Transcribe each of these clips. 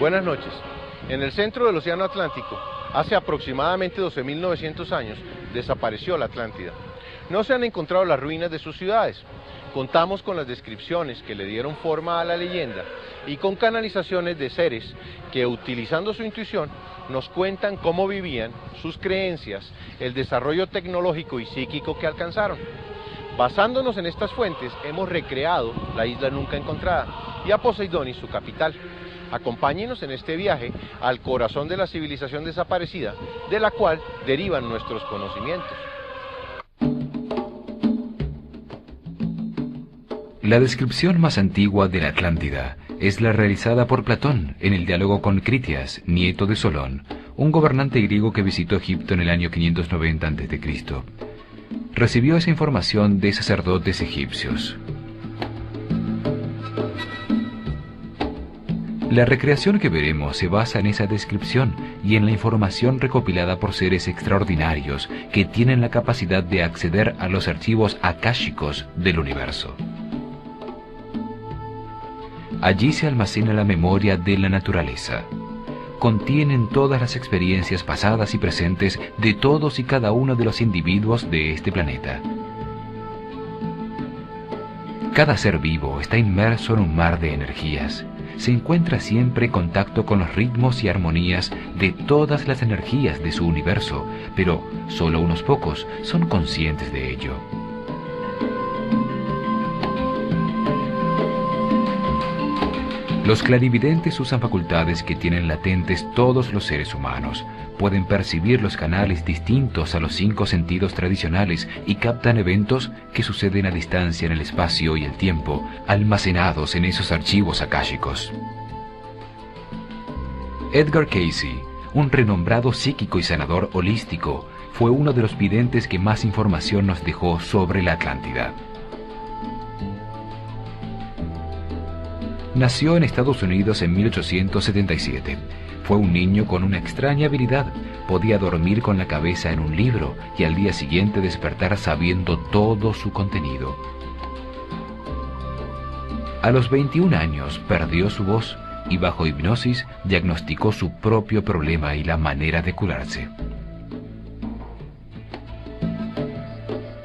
Buenas noches. En el centro del Océano Atlántico, hace aproximadamente 12.900 años, desapareció la Atlántida. No se han encontrado las ruinas de sus ciudades. Contamos con las descripciones que le dieron forma a la leyenda y con canalizaciones de seres que, utilizando su intuición, nos cuentan cómo vivían, sus creencias, el desarrollo tecnológico y psíquico que alcanzaron. Basándonos en estas fuentes, hemos recreado la isla nunca encontrada y a Poseidonis, su capital. Acompáñenos en este viaje al corazón de la civilización desaparecida, de la cual derivan nuestros conocimientos. La descripción más antigua de la Atlántida es la realizada por Platón en el diálogo con Critias, nieto de Solón, un gobernante griego que visitó Egipto en el año 590 a.C. Recibió esa información de sacerdotes egipcios. La recreación que veremos se basa en esa descripción y en la información recopilada por seres extraordinarios que tienen la capacidad de acceder a los archivos akáshicos del universo. Allí se almacena la memoria de la naturaleza. Contienen todas las experiencias pasadas y presentes de todos y cada uno de los individuos de este planeta. Cada ser vivo está inmerso en un mar de energías. Se encuentra siempre en contacto con los ritmos y armonías de todas las energías de su universo, pero solo unos pocos son conscientes de ello. Los clarividentes usan facultades que tienen latentes todos los seres humanos. Pueden percibir los canales distintos a los 5 sentidos tradicionales y captan eventos que suceden a distancia en el espacio y el tiempo, almacenados en esos archivos akáshicos. Edgar Cayce, un renombrado psíquico y sanador holístico, fue uno de los videntes que más información nos dejó sobre la Atlántida. Nació en Estados Unidos en 1877. Fue un niño con una extraña habilidad. Podía dormir con la cabeza en un libro y al día siguiente despertar sabiendo todo su contenido. A los 21 años perdió su voz y bajo hipnosis diagnosticó su propio problema y la manera de curarse.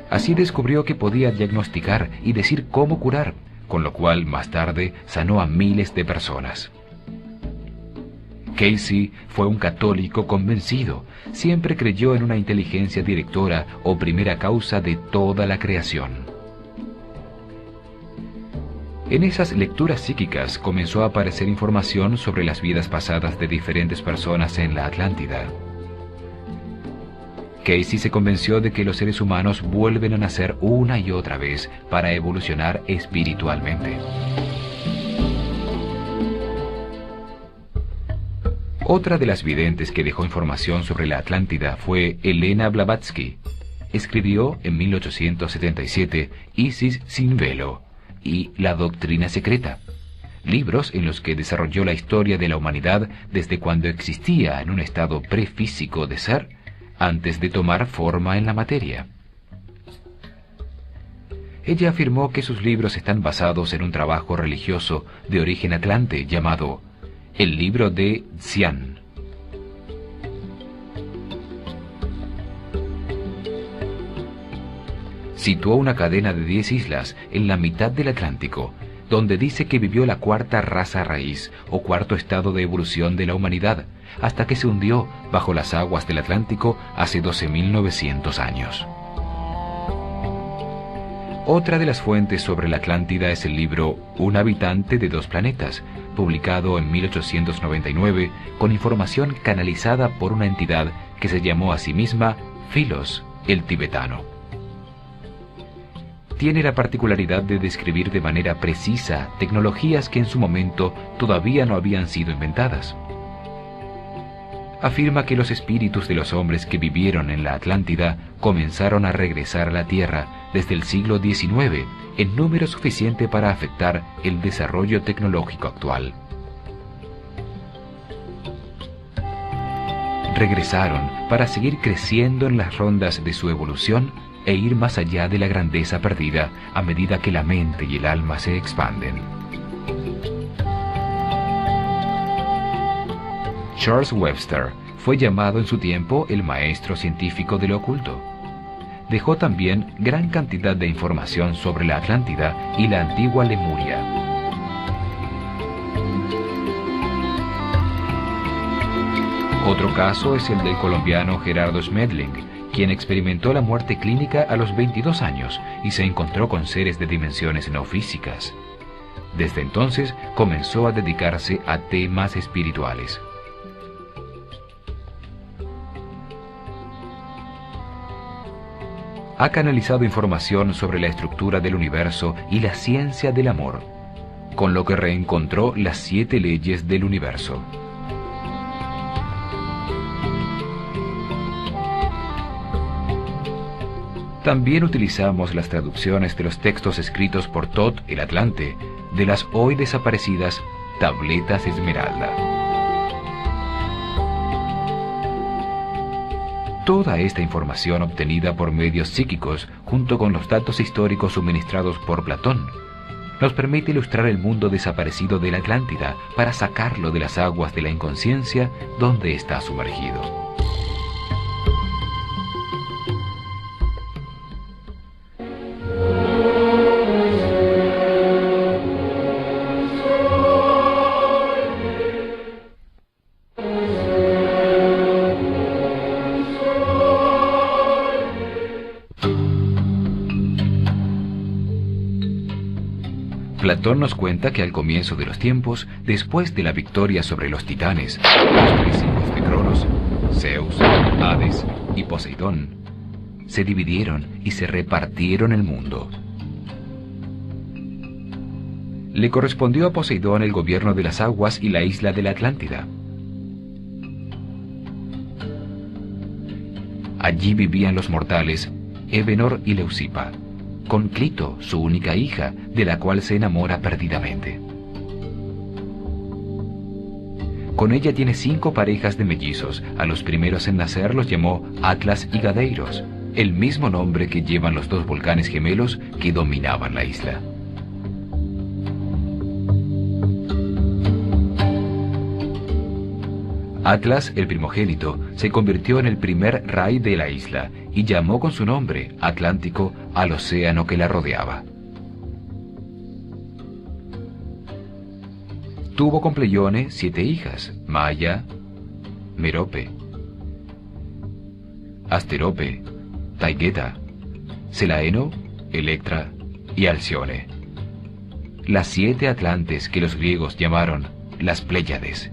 Así descubrió que podía diagnosticar y decir cómo curar, con lo cual más tarde sanó a miles de personas. Cayce fue un católico convencido, siempre creyó en una inteligencia directora o primera causa de toda la creación. En esas lecturas psíquicas comenzó a aparecer información sobre las vidas pasadas de diferentes personas en la Atlántida. Cayce se convenció de que los seres humanos vuelven a nacer una y otra vez para evolucionar espiritualmente. Otra de las videntes que dejó información sobre la Atlántida fue Elena Blavatsky. Escribió en 1877 Isis sin velo y La doctrina secreta, libros en los que desarrolló la historia de la humanidad desde cuando existía en un estado prefísico de ser, antes de tomar forma en la materia. Ella afirmó que sus libros están basados en un trabajo religioso de origen atlante llamado El Libro de Xian. Situó una cadena de 10 islas en la mitad del Atlántico, donde dice que vivió la cuarta raza raíz o cuarto estado de evolución de la humanidad, hasta que se hundió bajo las aguas del Atlántico hace 12.900 años. Otra de las fuentes sobre la Atlántida es el libro Un habitante de 2 planetas, publicado en 1899, con información canalizada por una entidad que se llamó a sí misma Philos, el tibetano. Tiene la particularidad de describir de manera precisa tecnologías que en su momento todavía no habían sido inventadas. Afirma que los espíritus de los hombres que vivieron en la Atlántida comenzaron a regresar a la Tierra desde el siglo XIX en número suficiente para afectar el desarrollo tecnológico actual. Regresaron para seguir creciendo en las rondas de su evolución e ir más allá de la grandeza perdida a medida que la mente y el alma se expanden. Charles Webster fue llamado en su tiempo el maestro científico de lo oculto. Dejó también gran cantidad de información sobre la Atlántida y la antigua Lemuria. Otro caso es el del colombiano Gerardo Smedling, quien experimentó la muerte clínica a los 22 años y se encontró con seres de dimensiones no físicas. Desde entonces comenzó a dedicarse a temas espirituales. Ha canalizado información sobre la estructura del universo y la ciencia del amor, con lo que reencontró las 7 leyes del universo. También utilizamos las traducciones de los textos escritos por Thoth el Atlante de las hoy desaparecidas Tabletas Esmeralda. Toda esta información obtenida por medios psíquicos, junto con los datos históricos suministrados por Platón, nos permite ilustrar el mundo desaparecido de la Atlántida para sacarlo de las aguas de la inconsciencia donde está sumergido. Platón nos cuenta que al comienzo de los tiempos, después de la victoria sobre los titanes, los 3 hijos de Cronos, Zeus, Hades y Poseidón, se dividieron y se repartieron el mundo. Le correspondió a Poseidón el gobierno de las aguas y la isla de la Atlántida. Allí vivían los mortales Evenor y Leucipa, con Clito, su única hija, de la cual se enamora perdidamente. Con ella tiene 5 parejas de mellizos. A los primeros en nacer los llamó Atlas y Gadeiros, el mismo nombre que llevan los 2 volcanes gemelos que dominaban la isla. Atlas, el primogénito, se convirtió en el primer rey de la isla y llamó con su nombre, Atlántico, al océano que la rodeaba. Tuvo con Pleione 7 hijas, Maya, Merope, Asterope, Taigeta, Selaeno, Electra y Alcione. Las 7 Atlantes que los griegos llamaron las Pléyades.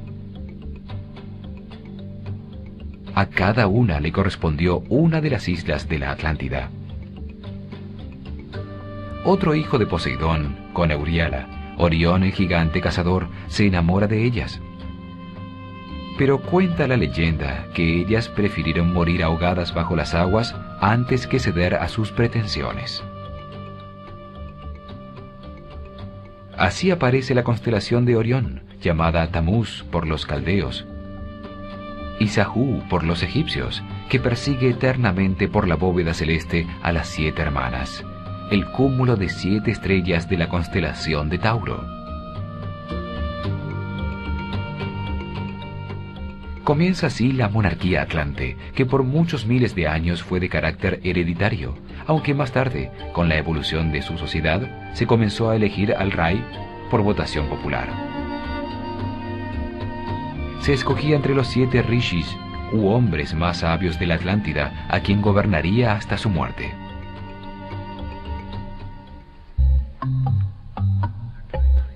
A cada una le correspondió una de las islas de la Atlántida. Otro hijo de Poseidón, con Euríala, Orión el gigante cazador, se enamora de ellas. Pero cuenta la leyenda que ellas prefirieron morir ahogadas bajo las aguas antes que ceder a sus pretensiones. Así aparece la constelación de Orión, llamada Tamuz por los caldeos, y Sahú por los egipcios, que persigue eternamente por la bóveda celeste a las 7 hermanas, el cúmulo de 7 estrellas de la constelación de Tauro. Comienza así la monarquía atlante, que por muchos miles de años fue de carácter hereditario, aunque más tarde, con la evolución de su sociedad, se comenzó a elegir al rey por votación popular. Se escogía entre los 7 rishis, u hombres más sabios de la Atlántida, a quien gobernaría hasta su muerte.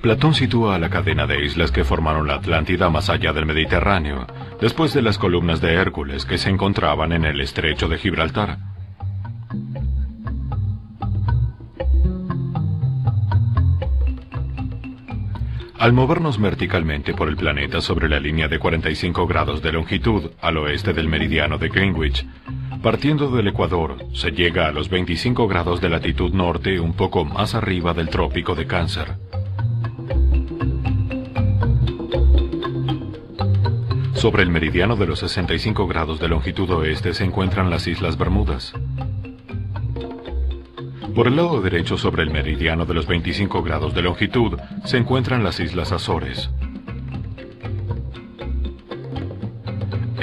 Platón sitúa a la cadena de islas que formaron la Atlántida más allá del Mediterráneo, después de las columnas de Hércules que se encontraban en el estrecho de Gibraltar. Al movernos verticalmente por el planeta sobre la línea de 45 grados de longitud al oeste del meridiano de Greenwich, partiendo del Ecuador, se llega a los 25 grados de latitud norte, un poco más arriba del trópico de Cáncer. Sobre el meridiano de los 65 grados de longitud oeste se encuentran las Islas Bermudas. Por el lado derecho, sobre el meridiano de los 25 grados de longitud, se encuentran las Islas Azores.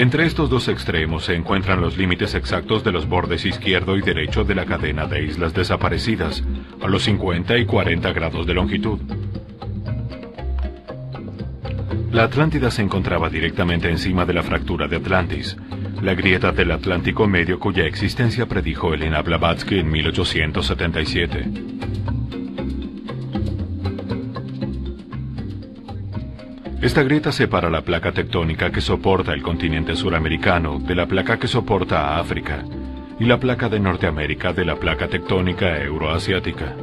Entre estos dos extremos se encuentran los límites exactos de los bordes izquierdo y derecho de la cadena de islas desaparecidas, a los 50 y 40 grados de longitud. La Atlántida se encontraba directamente encima de la fractura de Atlantis, la grieta del Atlántico Medio cuya existencia predijo Elena Blavatsky en 1877. Esta grieta separa la placa tectónica que soporta el continente suramericano de la placa que soporta a África, y la placa de Norteamérica de la placa tectónica euroasiática.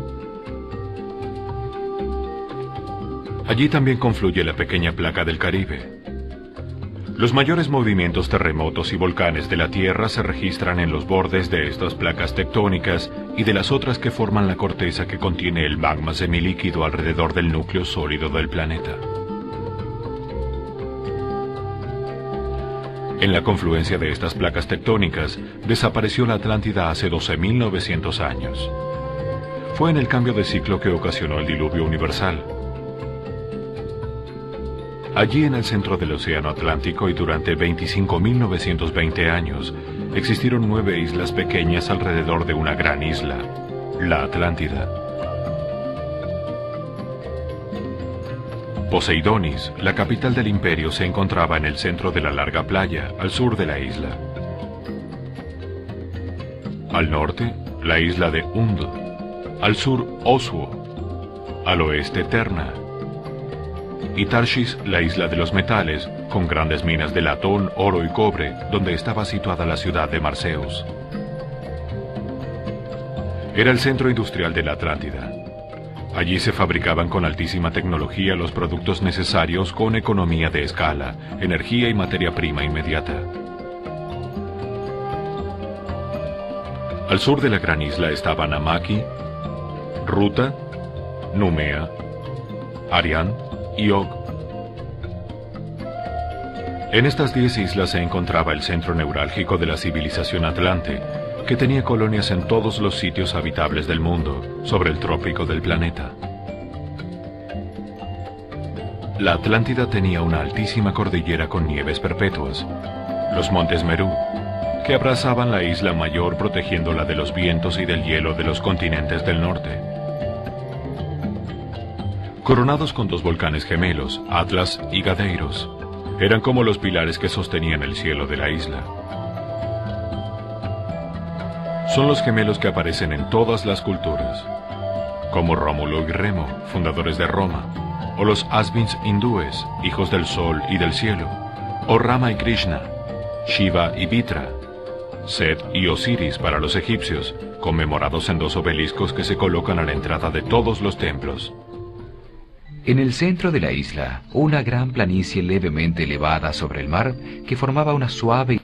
Allí también confluye la pequeña placa del Caribe. Los mayores movimientos terremotos y volcanes de la Tierra se registran en los bordes de estas placas tectónicas y de las otras que forman la corteza que contiene el magma semilíquido alrededor del núcleo sólido del planeta. En la confluencia de estas placas tectónicas, desapareció la Atlántida hace 12.900 años. Fue en el cambio de ciclo que ocasionó el diluvio universal. Allí en el centro del Océano Atlántico y durante 25.920 años, existieron 9 islas pequeñas alrededor de una gran isla, la Atlántida. Poseidonis, la capital del imperio, se encontraba en el centro de la larga playa, al sur de la isla. Al norte, la isla de Und. Al sur, Oswo. Al oeste, Terna. Y Tarshish, la isla de los metales, con grandes minas de latón, oro y cobre, donde estaba situada la ciudad de Marseus. Era el centro industrial de la Atlántida. Allí se fabricaban con altísima tecnología los productos necesarios con economía de escala, energía y materia prima inmediata. Al sur de la gran isla estaban Amaki, Ruta, Numea, Arián y Og. En estas 10 islas se encontraba el centro neurálgico de la civilización atlante, que tenía colonias en todos los sitios habitables del mundo, sobre el trópico del planeta. La Atlántida tenía una altísima cordillera con nieves perpetuas, los montes Meru, que abrazaban la isla mayor protegiéndola de los vientos y del hielo de los continentes del norte. Coronados con 2 volcanes gemelos, Atlas y Gadeiros, eran como los pilares que sostenían el cielo de la isla. Son los gemelos que aparecen en todas las culturas, como Rómulo y Remo, fundadores de Roma, o los Asvins hindúes, hijos del sol y del cielo, o Rama y Krishna, Shiva y Vitra, Set y Osiris para los egipcios, conmemorados en 2 obeliscos que se colocan a la entrada de todos los templos. En el centro de la isla, una gran planicie levemente elevada sobre el mar que formaba una suave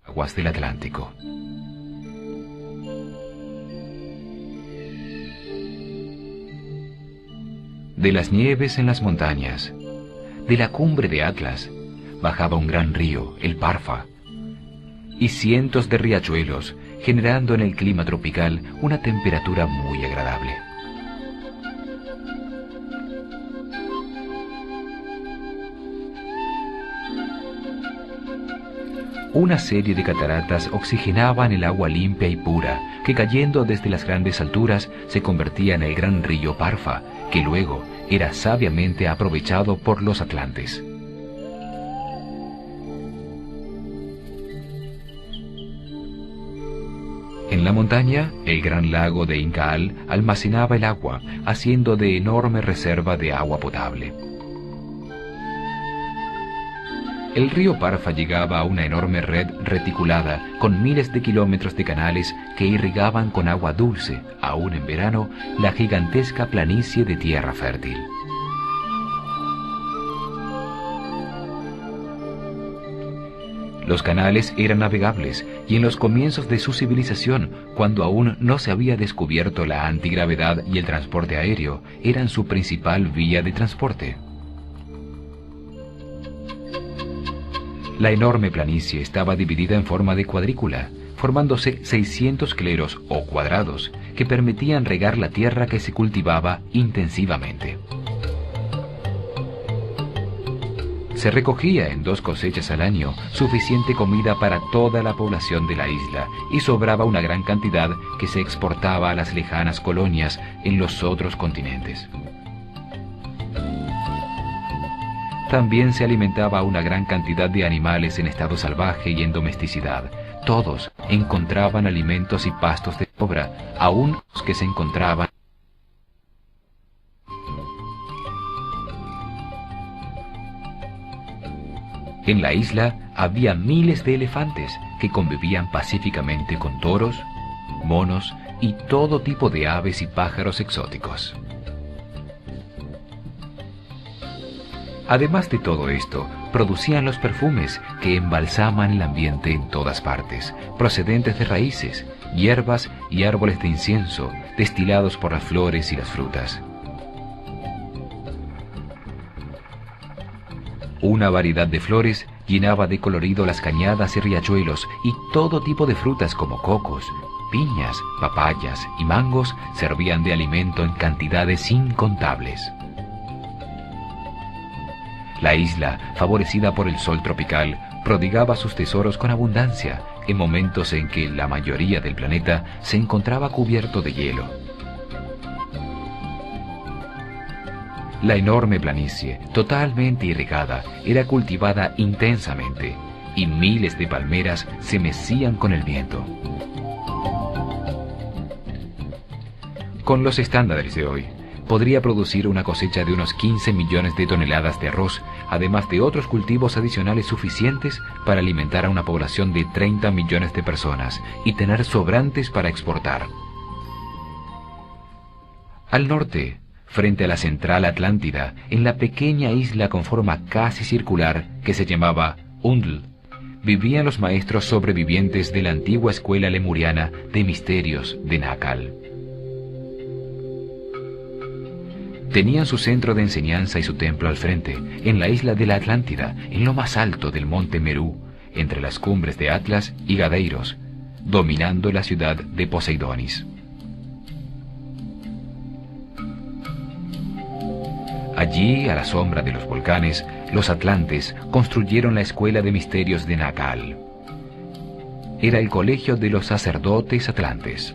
aguas del Atlántico. De las nieves en las montañas, de la cumbre de Atlas, bajaba un gran río, el Parfa, y cientos de riachuelos, generando en el clima tropical una temperatura muy agradable. Una serie de cataratas oxigenaban el agua limpia y pura, que cayendo desde las grandes alturas se convertía en el gran río Parfa, que luego era sabiamente aprovechado por los atlantes. En la montaña, el gran lago de Incaal almacenaba el agua, haciendo de enorme reserva de agua potable. El río Parfa llegaba a una enorme red reticulada con miles de kilómetros de canales que irrigaban con agua dulce, aún en verano, la gigantesca planicie de tierra fértil. Los canales eran navegables y en los comienzos de su civilización, cuando aún no se había descubierto la antigravedad y el transporte aéreo, eran su principal vía de transporte. La enorme planicie estaba dividida en forma de cuadrícula, formándose 600 cleros o cuadrados que permitían regar la tierra que se cultivaba intensivamente. Se recogía en 2 cosechas al año suficiente comida para toda la población de la isla y sobraba una gran cantidad que se exportaba a las lejanas colonias en los otros continentes. También se alimentaba a una gran cantidad de animales en estado salvaje y en domesticidad. Todos encontraban alimentos y pastos de sobra, aun los que se encontraban. En la isla había miles de elefantes que convivían pacíficamente con toros, monos y todo tipo de aves y pájaros exóticos. Además de todo esto, producían los perfumes que embalsaman el ambiente en todas partes, procedentes de raíces, hierbas y árboles de incienso, destilados por las flores y las frutas. Una variedad de flores llenaba de colorido las cañadas y riachuelos, y todo tipo de frutas como cocos, piñas, papayas y mangos servían de alimento en cantidades incontables. La isla, favorecida por el sol tropical, prodigaba sus tesoros con abundancia en momentos en que la mayoría del planeta se encontraba cubierto de hielo. La enorme planicie, totalmente irrigada, era cultivada intensamente, y miles de palmeras se mecían con el viento. Con los estándares de hoy, podría producir una cosecha de unos 15 millones de toneladas de arroz, además de otros cultivos adicionales suficientes para alimentar a una población de 30 millones de personas y tener sobrantes para exportar. Al norte, frente a la central Atlántida, en la pequeña isla con forma casi circular que se llamaba Undl, vivían los maestros sobrevivientes de la antigua escuela lemuriana de misterios de Nakal. Tenían su centro de enseñanza y su templo al frente, en la isla de la Atlántida, en lo más alto del monte Merú, entre las cumbres de Atlas y Gadeiros, dominando la ciudad de Poseidonis. Allí, a la sombra de los volcanes, los atlantes construyeron la escuela de misterios de Nakal. Era el colegio de los sacerdotes atlantes.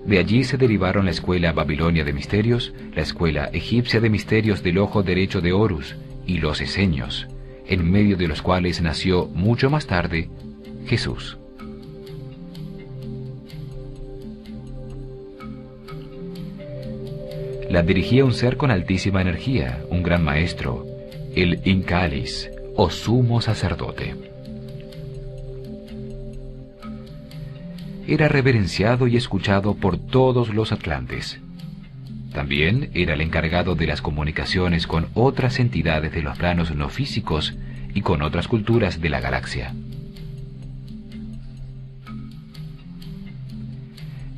De allí se derivaron la escuela babilonia de misterios, la escuela egipcia de misterios del ojo derecho de Horus y los esenios, en medio de los cuales nació mucho más tarde Jesús. La dirigía un ser con altísima energía, un gran maestro, el Incalis, o sumo sacerdote. Era reverenciado y escuchado por todos los atlantes. También era el encargado de las comunicaciones con otras entidades de los planos no físicos y con otras culturas de la galaxia.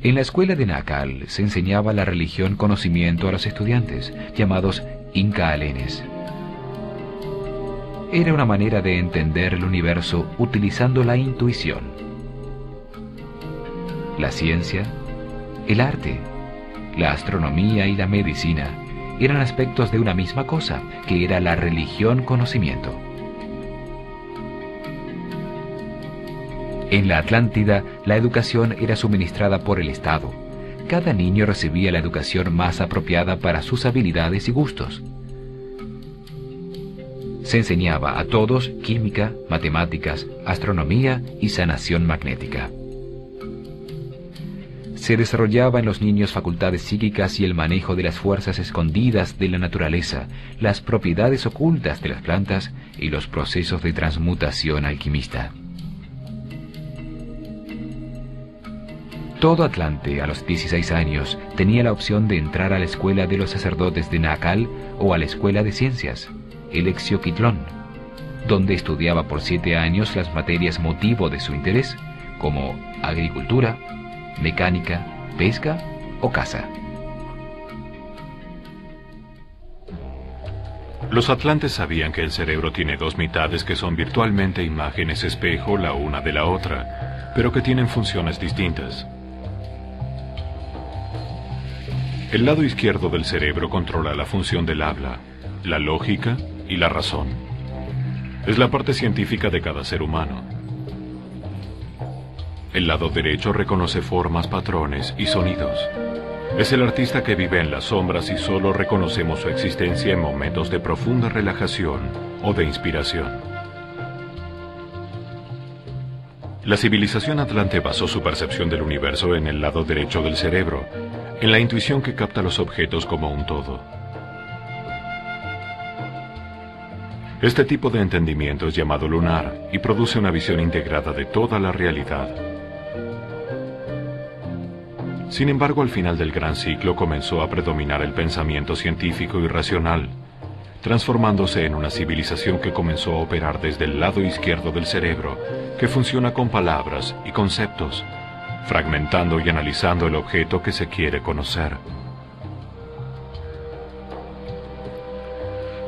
En la escuela de Nakal se enseñaba la religión conocimiento a los estudiantes, llamados Incaalenes. Era una manera de entender el universo utilizando la intuición. La ciencia, el arte, la astronomía y la medicina eran aspectos de una misma cosa, que era la religión conocimiento. En la Atlántida, la educación era suministrada por el Estado. Cada niño recibía la educación más apropiada para sus habilidades y gustos. Se enseñaba a todos química, matemáticas, astronomía y sanación magnética. Se desarrollaba en los niños facultades psíquicas y el manejo de las fuerzas escondidas de la naturaleza, las propiedades ocultas de las plantas y los procesos de transmutación alquimista. Todo atlante a los 16 años tenía la opción de entrar a la escuela de los sacerdotes de Nakal o a la escuela de ciencias, el Exioquitlón, donde estudiaba por 7 años las materias motivo de su interés, como agricultura, mecánica, pesca o caza. Los atlantes sabían que el cerebro tiene 2 mitades que son virtualmente imágenes espejo la una de la otra, pero que tienen funciones distintas. El lado izquierdo del cerebro controla la función del habla, la lógica y la razón. Es la parte científica de cada ser humano. El lado derecho reconoce formas, patrones y sonidos. Es el artista que vive en las sombras y solo reconocemos su existencia en momentos de profunda relajación o de inspiración. La civilización atlante basó su percepción del universo en el lado derecho del cerebro, en la intuición que capta los objetos como un todo. Este tipo de entendimiento es llamado lunar y produce una visión integrada de toda la realidad. Sin embargo, al final del gran ciclo comenzó a predominar el pensamiento científico y racional, transformándose en una civilización que comenzó a operar desde el lado izquierdo del cerebro, que funciona con palabras y conceptos, fragmentando y analizando el objeto que se quiere conocer.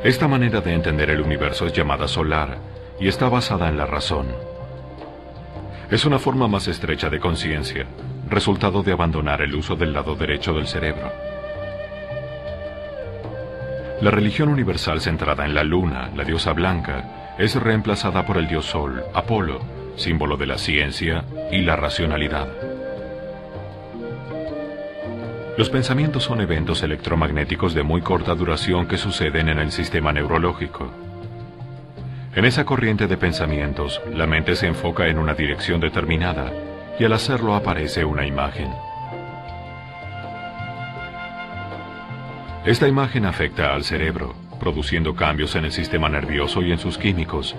Esta manera de entender el universo es llamada solar y está basada en la razón. Es una forma más estrecha de conciencia, resultado de abandonar el uso del lado derecho del cerebro. La religión universal centrada en la luna, la diosa blanca, es reemplazada por el dios sol, Apolo, símbolo de la ciencia y la racionalidad. Los pensamientos son eventos electromagnéticos de muy corta duración que suceden en el sistema neurológico. En esa corriente de pensamientos, la mente se enfoca en una dirección determinada y al hacerlo aparece una imagen. Esta imagen afecta al cerebro, produciendo cambios en el sistema nervioso y en sus químicos,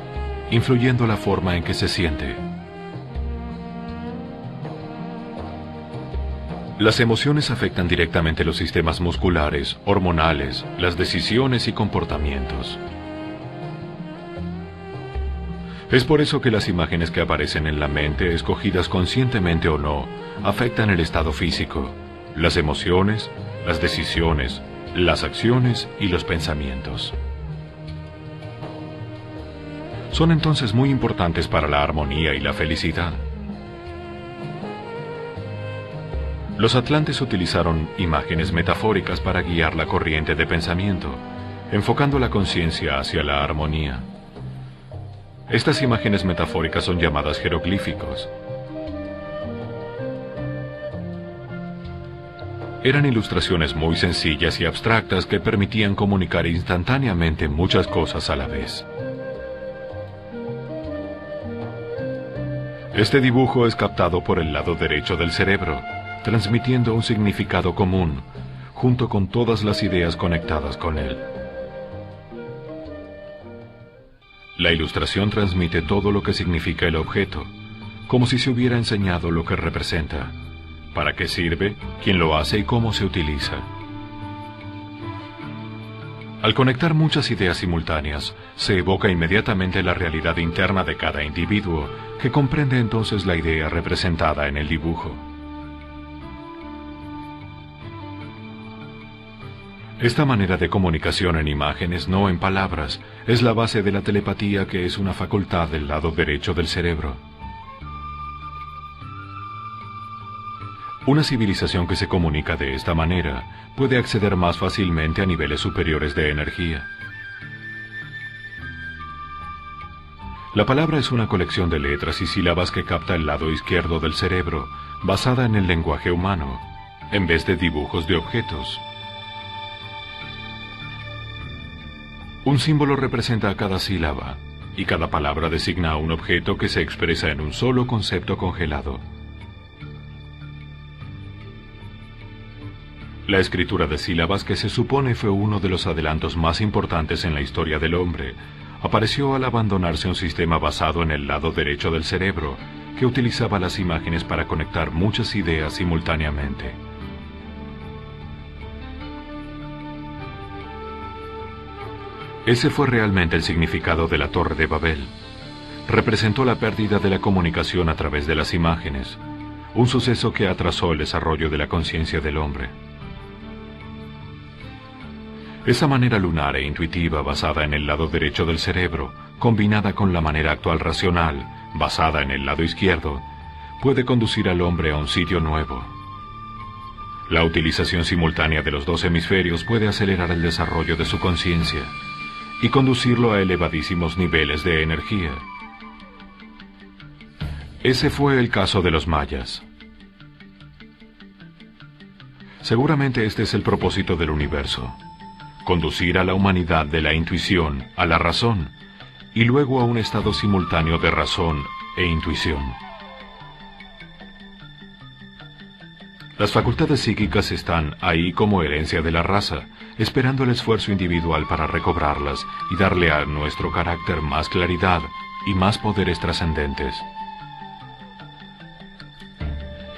influyendo la forma en que se siente. Las emociones afectan directamente los sistemas musculares, hormonales, las decisiones y comportamientos. Es por eso que las imágenes que aparecen en la mente, escogidas conscientemente o no, afectan el estado físico, las emociones, las decisiones, las acciones y los pensamientos. Son entonces muy importantes para la armonía y la felicidad. Los atlantes utilizaron imágenes metafóricas para guiar la corriente de pensamiento, enfocando la conciencia hacia la armonía. Estas imágenes metafóricas son llamadas jeroglíficos. Eran ilustraciones muy sencillas y abstractas que permitían comunicar instantáneamente muchas cosas a la vez. Este dibujo es captado por el lado derecho del cerebro, transmitiendo un significado común, junto con todas las ideas conectadas con él. La ilustración transmite todo lo que significa el objeto, como si se hubiera enseñado lo que representa, para qué sirve, quién lo hace y cómo se utiliza. Al conectar muchas ideas simultáneas, se evoca inmediatamente la realidad interna de cada individuo, que comprende entonces la idea representada en el dibujo. Esta manera de comunicación en imágenes, no en palabras, es la base de la telepatía, que es una facultad del lado derecho del cerebro. Una civilización que se comunica de esta manera puede acceder más fácilmente a niveles superiores de energía. La palabra es una colección de letras y sílabas que capta el lado izquierdo del cerebro, basada en el lenguaje humano, en vez de dibujos de objetos. Un símbolo representa a cada sílaba, y cada palabra designa a un objeto que se expresa en un solo concepto congelado. La escritura de sílabas, que se supone fue uno de los adelantos más importantes en la historia del hombre, apareció al abandonarse un sistema basado en el lado derecho del cerebro, que utilizaba las imágenes para conectar muchas ideas simultáneamente. Ese fue realmente el significado de la Torre de Babel. Representó la pérdida de la comunicación a través de las imágenes, un suceso que atrasó el desarrollo de la conciencia del hombre. Esa manera lunar e intuitiva basada en el lado derecho del cerebro, combinada con la manera actual racional, basada en el lado izquierdo, puede conducir al hombre a un sitio nuevo. La utilización simultánea de los dos hemisferios puede acelerar el desarrollo de su conciencia, y conducirlo a elevadísimos niveles de energía. Ese fue el caso de los mayas. Seguramente este es el propósito del universo: conducir a la humanidad de la intuición a la razón, y luego a un estado simultáneo de razón e intuición. Las facultades psíquicas están ahí como herencia de la raza, esperando el esfuerzo individual para recobrarlas y darle a nuestro carácter más claridad y más poderes trascendentes.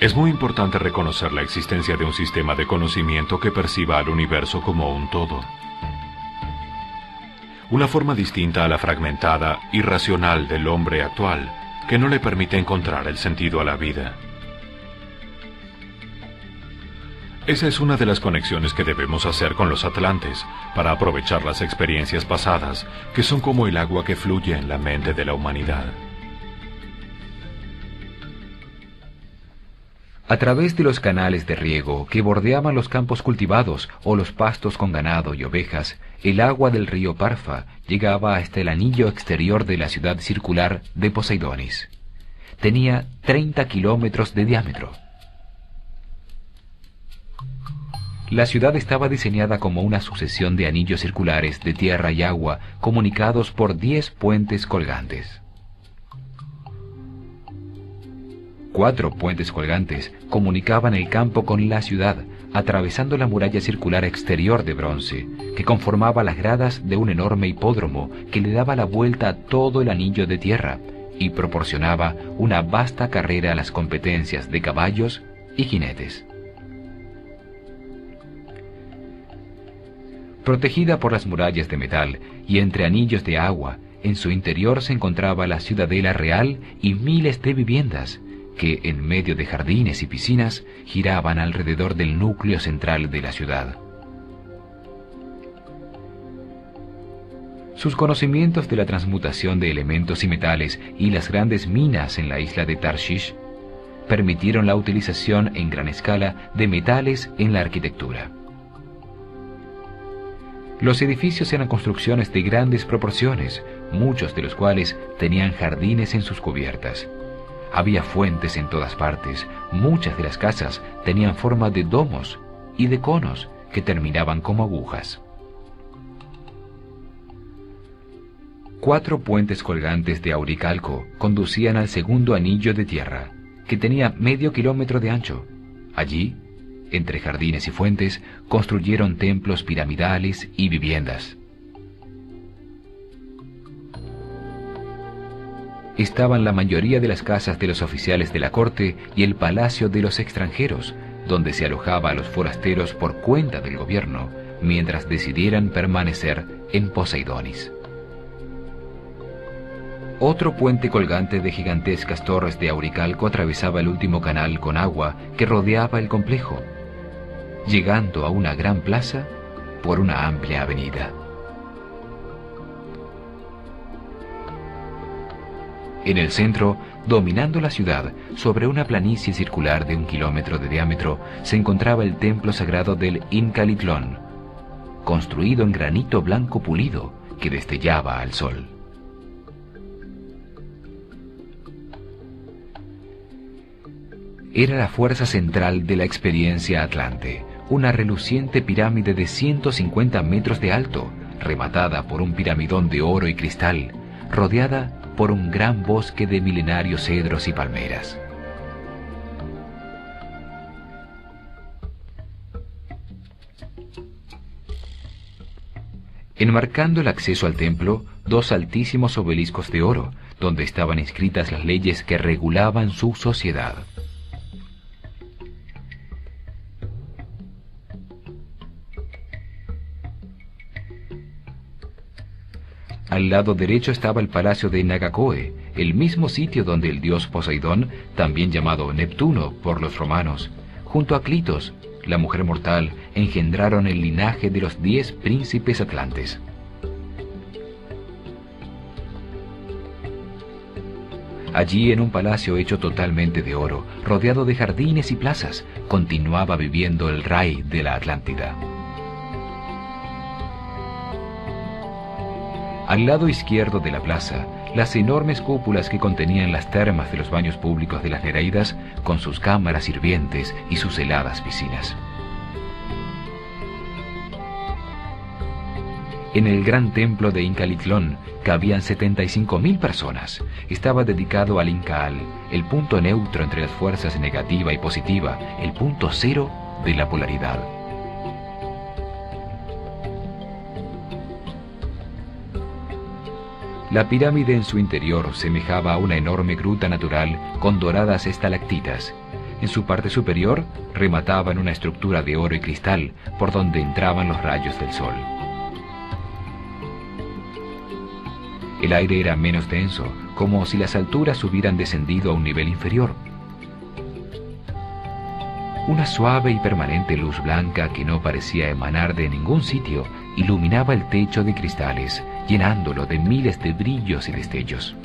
Es muy importante reconocer la existencia de un sistema de conocimiento que perciba al universo como un todo. Una forma distinta a la fragmentada, irracional del hombre actual, que no le permite encontrar el sentido a la vida. Esa es una de las conexiones que debemos hacer con los atlantes, para aprovechar las experiencias pasadas, que son como el agua que fluye en la mente de la humanidad. A través de los canales de riego que bordeaban los campos cultivados o los pastos con ganado y ovejas, el agua del río Parfa llegaba hasta el anillo exterior de la ciudad circular de Poseidonis. Tenía 30 kilómetros de diámetro. La ciudad estaba diseñada como una sucesión de anillos circulares de tierra y agua comunicados por 10 puentes colgantes. 4 puentes colgantes comunicaban el campo con la ciudad, atravesando la muralla circular exterior de bronce, que conformaba las gradas de un enorme hipódromo que le daba la vuelta a todo el anillo de tierra y proporcionaba una vasta carrera a las competencias de caballos y jinetes. Protegida por las murallas de metal y entre anillos de agua, en su interior se encontraba la ciudadela real y miles de viviendas, que en medio de jardines y piscinas giraban alrededor del núcleo central de la ciudad. Sus conocimientos de la transmutación de elementos y metales y las grandes minas en la isla de Tarshish permitieron la utilización en gran escala de metales en la arquitectura. Los edificios eran construcciones de grandes proporciones, muchos de los cuales tenían jardines en sus cubiertas. Había fuentes en todas partes. Muchas de las casas tenían forma de domos y de conos que terminaban como agujas. 4 puentes colgantes de auricalco conducían al segundo anillo de tierra, que tenía medio kilómetro de ancho. Allí, entre jardines y fuentes, construyeron templos piramidales y viviendas. Estaban la mayoría de las casas de los oficiales de la corte y el palacio de los extranjeros, donde se alojaba a los forasteros por cuenta del gobierno, mientras decidieran permanecer en Poseidonis. Otro puente colgante de gigantescas torres de auricalco atravesaba el último canal con agua que rodeaba el complejo, llegando a una gran plaza por una amplia avenida. En el centro, dominando la ciudad, sobre una planicie circular de 1 kilómetro de diámetro, se encontraba el templo sagrado del Incalitlón, construido en granito blanco pulido que destellaba al sol. Era la fuerza central de la experiencia atlante, una reluciente pirámide de 150 metros de alto, rematada por un piramidón de oro y cristal, rodeada por un gran bosque de milenarios cedros y palmeras. Enmarcando el acceso al templo, 2 altísimos obeliscos de oro, donde estaban inscritas las leyes que regulaban su sociedad. Al lado derecho estaba el palacio de Nagacoe, el mismo sitio donde el dios Poseidón, también llamado Neptuno por los romanos, junto a Clitos, la mujer mortal, engendraron el linaje de los 10 príncipes atlantes. Allí, en un palacio hecho totalmente de oro, rodeado de jardines y plazas, continuaba viviendo el rey de la Atlántida. Al lado izquierdo de la plaza, las enormes cúpulas que contenían las termas de los baños públicos de las Nereidas, con sus cámaras hirvientes y sus heladas piscinas. En el gran templo de Incalitlón cabían 75.000 personas. Estaba dedicado al Incaal, el punto neutro entre las fuerzas negativa y positiva, el punto cero de la polaridad. La pirámide en su interior semejaba a una enorme gruta natural con doradas estalactitas. En su parte superior remataban una estructura de oro y cristal por donde entraban los rayos del sol. El aire era menos denso, como si las alturas hubieran descendido a un nivel inferior. Una suave y permanente luz blanca que no parecía emanar de ningún sitio iluminaba el techo de cristales, llenándolo de miles de brillos y destellos.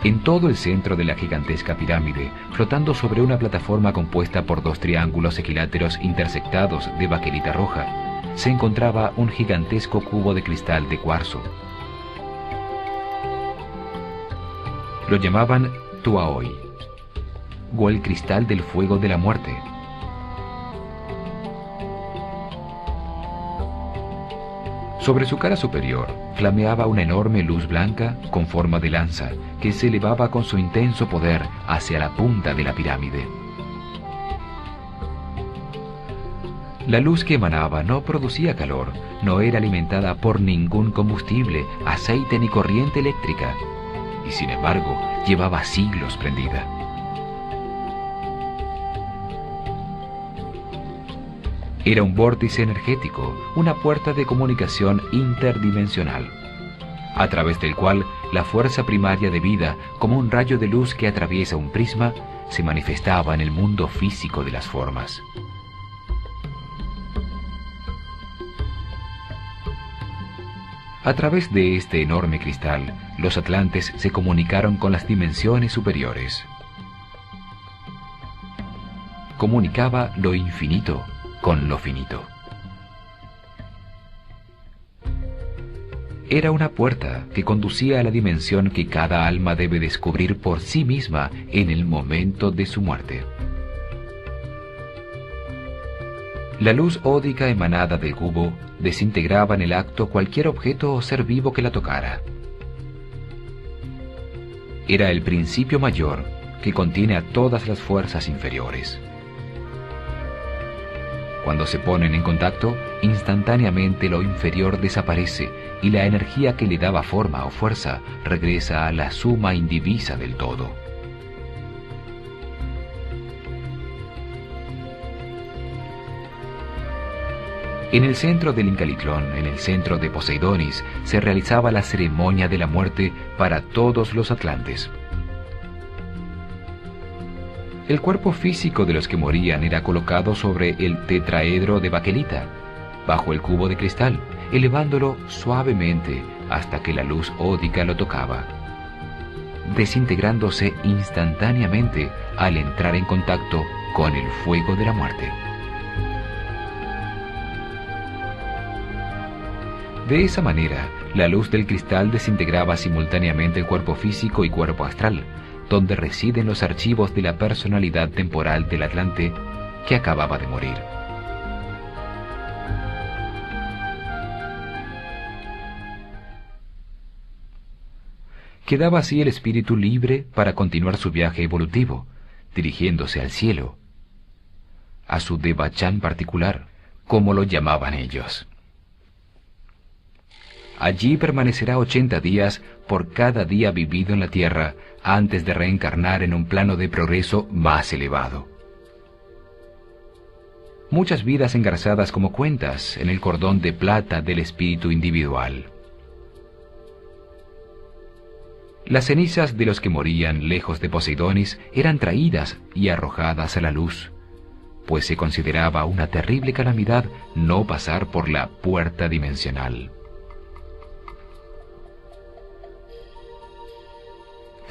En todo el centro de la gigantesca pirámide, flotando sobre una plataforma compuesta por dos triángulos equiláteros intersectados de baquelita roja, se encontraba un gigantesco cubo de cristal de cuarzo. Lo llamaban Tuaoi, o el cristal del fuego de la muerte. Sobre su cara superior flameaba una enorme luz blanca con forma de lanza que se elevaba con su intenso poder hacia la punta de la pirámide. La luz que emanaba no producía calor, no era alimentada por ningún combustible, aceite ni corriente eléctrica, y sin embargo llevaba siglos prendida. Era un vórtice energético, una puerta de comunicación interdimensional, a través del cual la fuerza primaria de vida, como un rayo de luz que atraviesa un prisma, se manifestaba en el mundo físico de las formas. A través de este enorme cristal, los atlantes se comunicaron con las dimensiones superiores. Comunicaba lo infinito con lo finito. Era una puerta que conducía a la dimensión que cada alma debe descubrir por sí misma en el momento de su muerte. La luz ódica emanada del cubo desintegraba en el acto cualquier objeto o ser vivo que la tocara. Era el principio mayor que contiene a todas las fuerzas inferiores. Cuando se ponen en contacto, instantáneamente lo inferior desaparece y la energía que le daba forma o fuerza regresa a la suma indivisa del todo. En el centro del Incalitlón, en el centro de Poseidonis, se realizaba la ceremonia de la muerte para todos los atlantes. El cuerpo físico de los que morían era colocado sobre el tetraedro de baquelita, bajo el cubo de cristal, elevándolo suavemente hasta que la luz ódica lo tocaba, desintegrándose instantáneamente al entrar en contacto con el fuego de la muerte. De esa manera, la luz del cristal desintegraba simultáneamente el cuerpo físico y cuerpo astral, donde residen los archivos de la personalidad temporal del Atlante que acababa de morir. Quedaba así el espíritu libre para continuar su viaje evolutivo, dirigiéndose al cielo, a su Devachan particular, como lo llamaban ellos. Allí permanecerá 80 días por cada día vivido en la tierra antes de reencarnar en un plano de progreso más elevado. Muchas vidas engarzadas como cuentas en el cordón de plata del espíritu individual. Las cenizas de los que morían lejos de Poseidonis eran traídas y arrojadas a la luz, pues se consideraba una terrible calamidad no pasar por la puerta dimensional.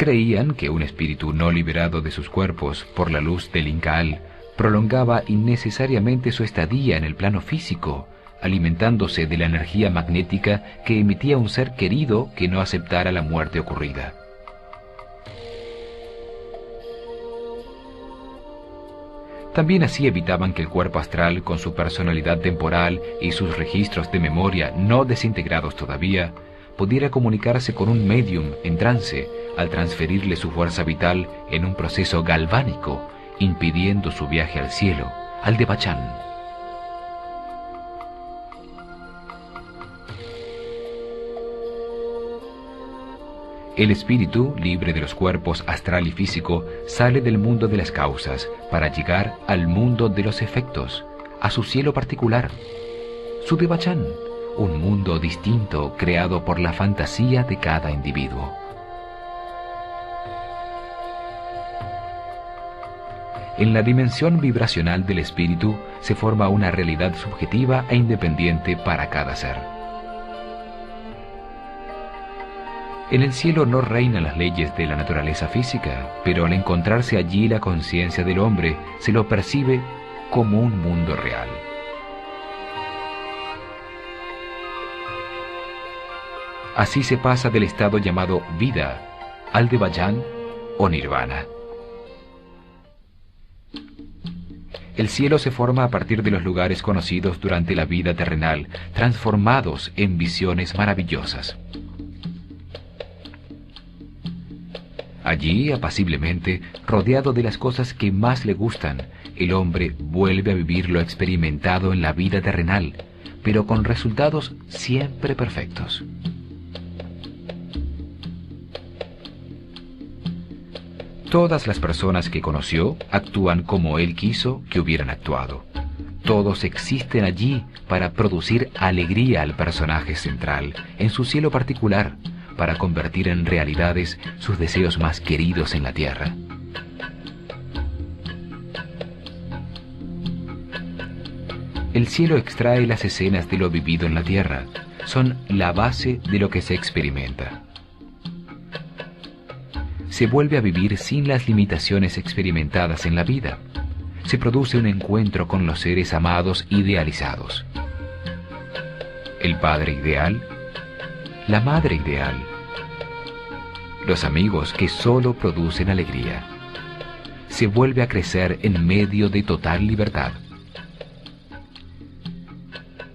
Creían que un espíritu no liberado de sus cuerpos por la luz del Incaal prolongaba innecesariamente su estadía en el plano físico, alimentándose de la energía magnética que emitía un ser querido que no aceptara la muerte ocurrida. También así evitaban que el cuerpo astral, con su personalidad temporal y sus registros de memoria no desintegrados todavía, pudiera comunicarse con un médium en trance al transferirle su fuerza vital en un proceso galvánico, impidiendo su viaje al cielo, al Devachan. El espíritu, libre de los cuerpos astral y físico, sale del mundo de las causas para llegar al mundo de los efectos, a su cielo particular, su Devachan, un mundo distinto creado por la fantasía de cada individuo. En la dimensión vibracional del espíritu se forma una realidad subjetiva e independiente para cada ser. En el cielo no reinan las leyes de la naturaleza física, pero al encontrarse allí la conciencia del hombre, se lo percibe como un mundo real. Así se pasa del estado llamado vida al Devachan o nirvana. El cielo se forma a partir de los lugares conocidos durante la vida terrenal, transformados en visiones maravillosas. Allí, apaciblemente, rodeado de las cosas que más le gustan, el hombre vuelve a vivir lo experimentado en la vida terrenal, pero con resultados siempre perfectos. Todas las personas que conoció actúan como él quiso que hubieran actuado. Todos existen allí para producir alegría al personaje central, en su cielo particular, para convertir en realidades sus deseos más queridos en la tierra. El cielo extrae las escenas de lo vivido en la tierra, son la base de lo que se experimenta. Se vuelve a vivir sin las limitaciones experimentadas en la vida. Se produce un encuentro con los seres amados idealizados. El padre ideal, la madre ideal, los amigos que solo producen alegría. Se vuelve a crecer en medio de total libertad.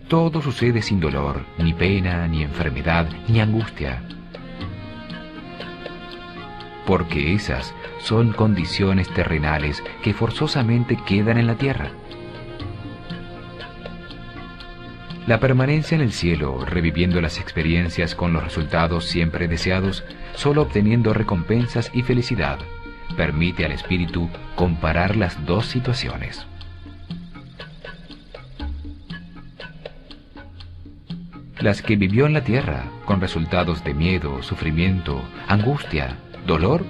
Todo sucede sin dolor, ni pena, ni enfermedad, ni angustia. Porque esas son condiciones terrenales que forzosamente quedan en la tierra. La permanencia en el cielo, reviviendo las experiencias con los resultados siempre deseados, solo obteniendo recompensas y felicidad, permite al espíritu comparar las dos situaciones. Las que vivió en la tierra, con resultados de miedo, sufrimiento, angustia, dolor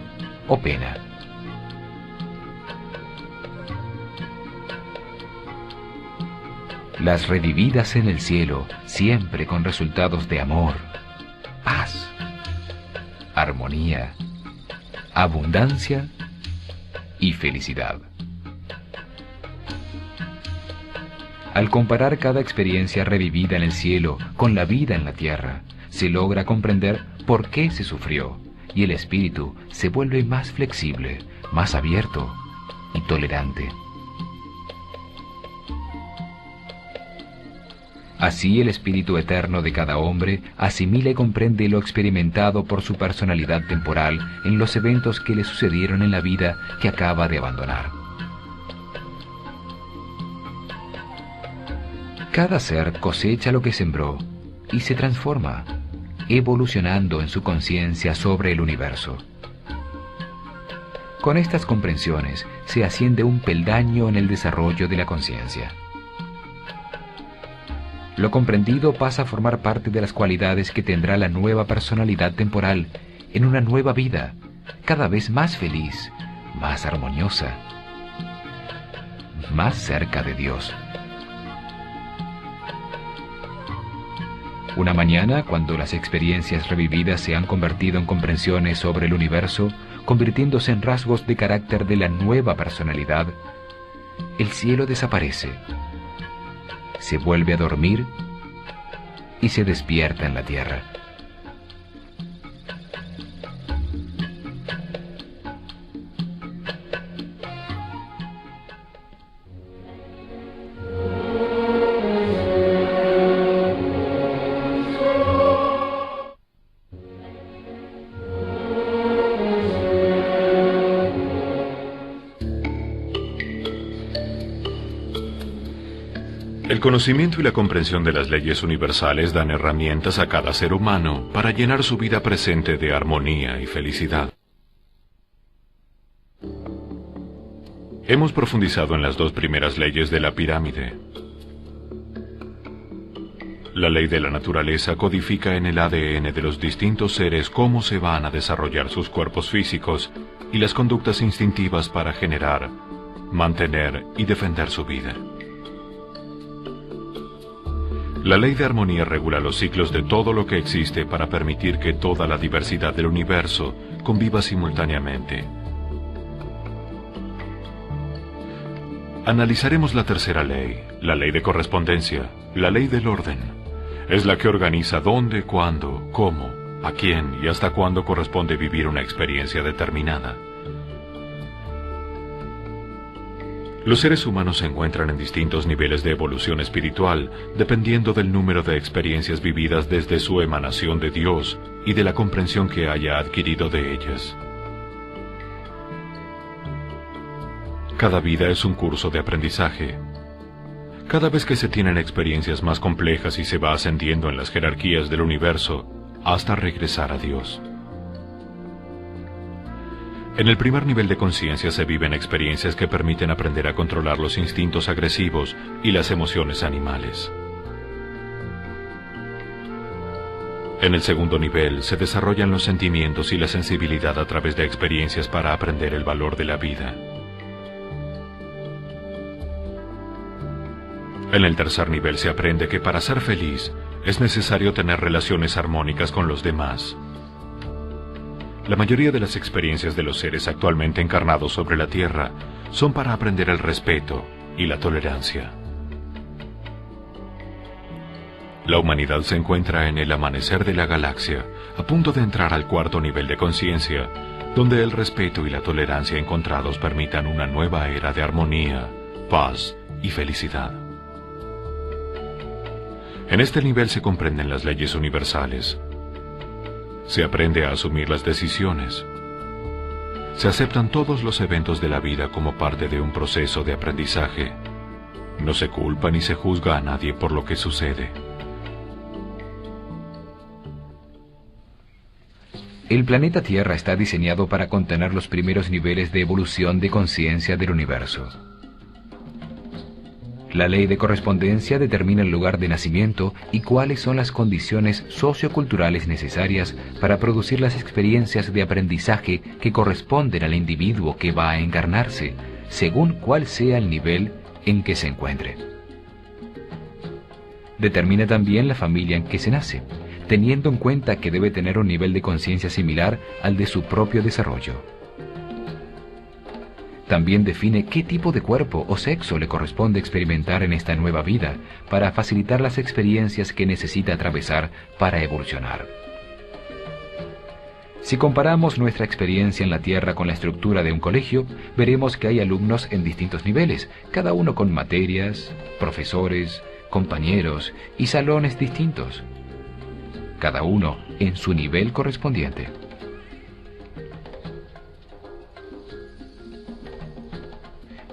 o pena. Las revividas en el cielo, siempre con resultados de amor, paz, armonía, abundancia y felicidad. Al comparar cada experiencia revivida en el cielo con la vida en la tierra, se logra comprender por qué se sufrió, y el espíritu se vuelve más flexible, más abierto y tolerante. Así el espíritu eterno de cada hombre asimila y comprende lo experimentado por su personalidad temporal en los eventos que le sucedieron en la vida que acaba de abandonar. Cada ser cosecha lo que sembró y se transforma, evolucionando en su conciencia sobre el universo. Con estas comprensiones se asciende un peldaño en el desarrollo de la conciencia. Lo comprendido pasa a formar parte de las cualidades que tendrá la nueva personalidad temporal en una nueva vida, cada vez más feliz, más armoniosa, más cerca de Dios. Una mañana, cuando las experiencias revividas se han convertido en comprensiones sobre el universo, convirtiéndose en rasgos de carácter de la nueva personalidad, el cielo desaparece, se vuelve a dormir y se despierta en la tierra. El conocimiento y la comprensión de las leyes universales dan herramientas a cada ser humano para llenar su vida presente de armonía y felicidad. Hemos profundizado en las dos primeras leyes de la pirámide. La ley de la naturaleza codifica en el ADN de los distintos seres cómo se van a desarrollar sus cuerpos físicos y las conductas instintivas para generar, mantener y defender su vida. La ley de armonía regula los ciclos de todo lo que existe para permitir que toda la diversidad del universo conviva simultáneamente. Analizaremos la tercera ley, la ley de correspondencia, la ley del orden. Es la que organiza dónde, cuándo, cómo, a quién y hasta cuándo corresponde vivir una experiencia determinada. Los seres humanos se encuentran en distintos niveles de evolución espiritual, dependiendo del número de experiencias vividas desde su emanación de Dios y de la comprensión que haya adquirido de ellas. Cada vida es un curso de aprendizaje. Cada vez que se tienen experiencias más complejas y se va ascendiendo en las jerarquías del universo, hasta regresar a Dios. En el primer nivel de conciencia se viven experiencias que permiten aprender a controlar los instintos agresivos y las emociones animales. En el segundo nivel se desarrollan los sentimientos y la sensibilidad a través de experiencias para aprender el valor de la vida. En el tercer nivel se aprende que para ser feliz es necesario tener relaciones armónicas con los demás. La mayoría de las experiencias de los seres actualmente encarnados sobre la Tierra son para aprender el respeto y la tolerancia. La humanidad se encuentra en el amanecer de la galaxia, a punto de entrar al cuarto nivel de conciencia, donde el respeto y la tolerancia encontrados permitan una nueva era de armonía, paz y felicidad. En este nivel se comprenden las leyes universales. Se aprende a asumir las decisiones. Se aceptan todos los eventos de la vida como parte de un proceso de aprendizaje. No se culpa ni se juzga a nadie por lo que sucede. El planeta Tierra está diseñado para contener los primeros niveles de evolución de conciencia del universo. La ley de correspondencia determina el lugar de nacimiento y cuáles son las condiciones socioculturales necesarias para producir las experiencias de aprendizaje que corresponden al individuo que va a encarnarse, según cuál sea el nivel en que se encuentre. Determina también la familia en que se nace, teniendo en cuenta que debe tener un nivel de conciencia similar al de su propio desarrollo. También define qué tipo de cuerpo o sexo le corresponde experimentar en esta nueva vida para facilitar las experiencias que necesita atravesar para evolucionar. Si comparamos nuestra experiencia en la Tierra con la estructura de un colegio, veremos que hay alumnos en distintos niveles, cada uno con materias, profesores, compañeros y salones distintos, cada uno en su nivel correspondiente.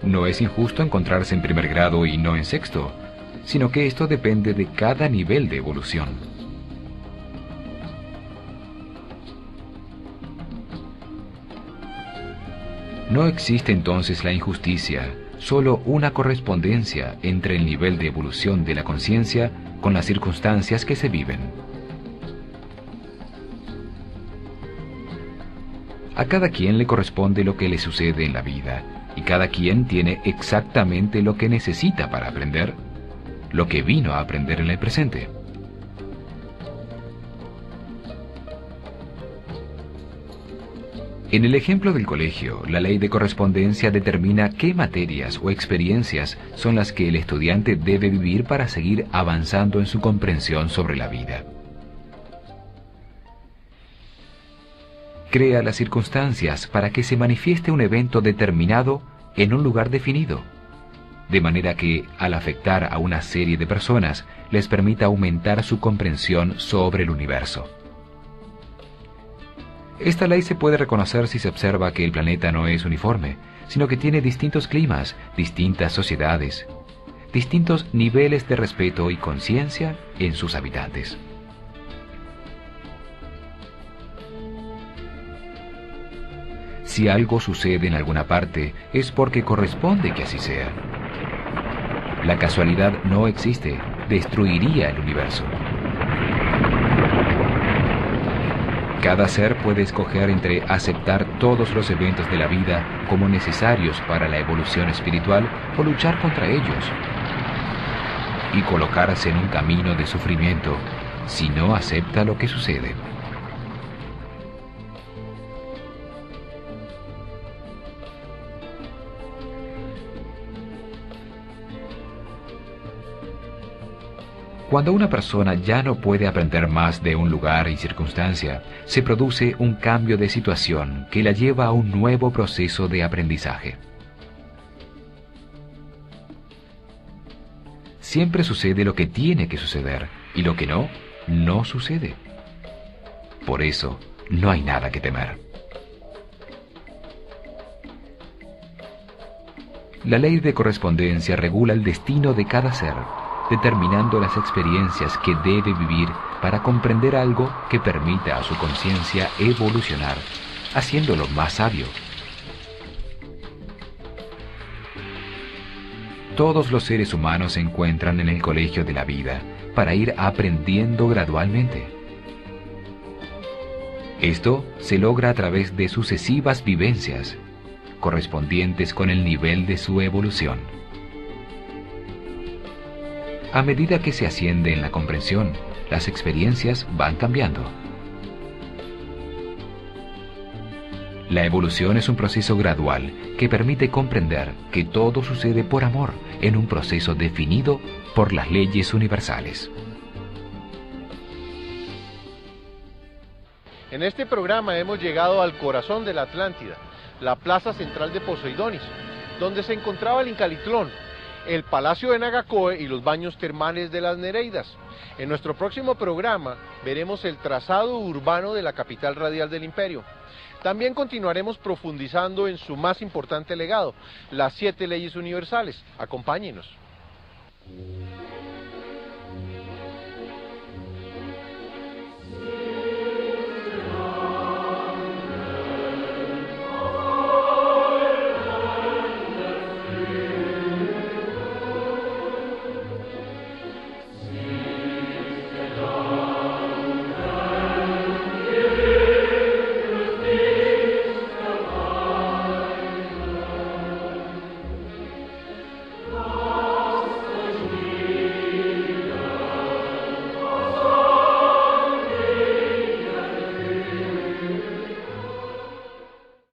No es injusto encontrarse en primer grado y no en sexto, sino que esto depende de cada nivel de evolución. No existe entonces la injusticia, solo una correspondencia entre el nivel de evolución de la conciencia con las circunstancias que se viven. A cada quien le corresponde lo que le sucede en la vida, y cada quien tiene exactamente lo que necesita para aprender, lo que vino a aprender en el presente. En el ejemplo del colegio, la ley de correspondencia determina qué materias o experiencias son las que el estudiante debe vivir para seguir avanzando en su comprensión sobre la vida. Crea las circunstancias para que se manifieste un evento determinado en un lugar definido, de manera que, al afectar a una serie de personas, les permita aumentar su comprensión sobre el universo. Esta ley se puede reconocer si se observa que el planeta no es uniforme, sino que tiene distintos climas, distintas sociedades, distintos niveles de respeto y conciencia en sus habitantes. Si algo sucede en alguna parte, es porque corresponde que así sea. La casualidad no existe, destruiría el universo. Cada ser puede escoger entre aceptar todos los eventos de la vida como necesarios para la evolución espiritual o luchar contra ellos, y colocarse en un camino de sufrimiento si no acepta lo que sucede. Cuando una persona ya no puede aprender más de un lugar y circunstancia, se produce un cambio de situación que la lleva a un nuevo proceso de aprendizaje. Siempre sucede lo que tiene que suceder, y lo que no, no sucede. Por eso, no hay nada que temer. La ley de correspondencia regula el destino de cada ser, determinando las experiencias que debe vivir para comprender algo que permita a su conciencia evolucionar, haciéndolo más sabio. Todos los seres humanos se encuentran en el colegio de la vida para ir aprendiendo gradualmente. Esto se logra a través de sucesivas vivencias, correspondientes con el nivel de su evolución. A medida que se asciende en la comprensión, las experiencias van cambiando. La evolución es un proceso gradual que permite comprender que todo sucede por amor en un proceso definido por las leyes universales. En este programa hemos llegado al corazón de la Atlántida, la plaza central de Poseidonis, donde se encontraba el Incalitlón, el Palacio de Nagacoe y los baños termales de las Nereidas. En nuestro próximo programa veremos el trazado urbano de la capital radial del imperio. También continuaremos profundizando en su más importante legado, las 7 leyes universales. Acompáñenos.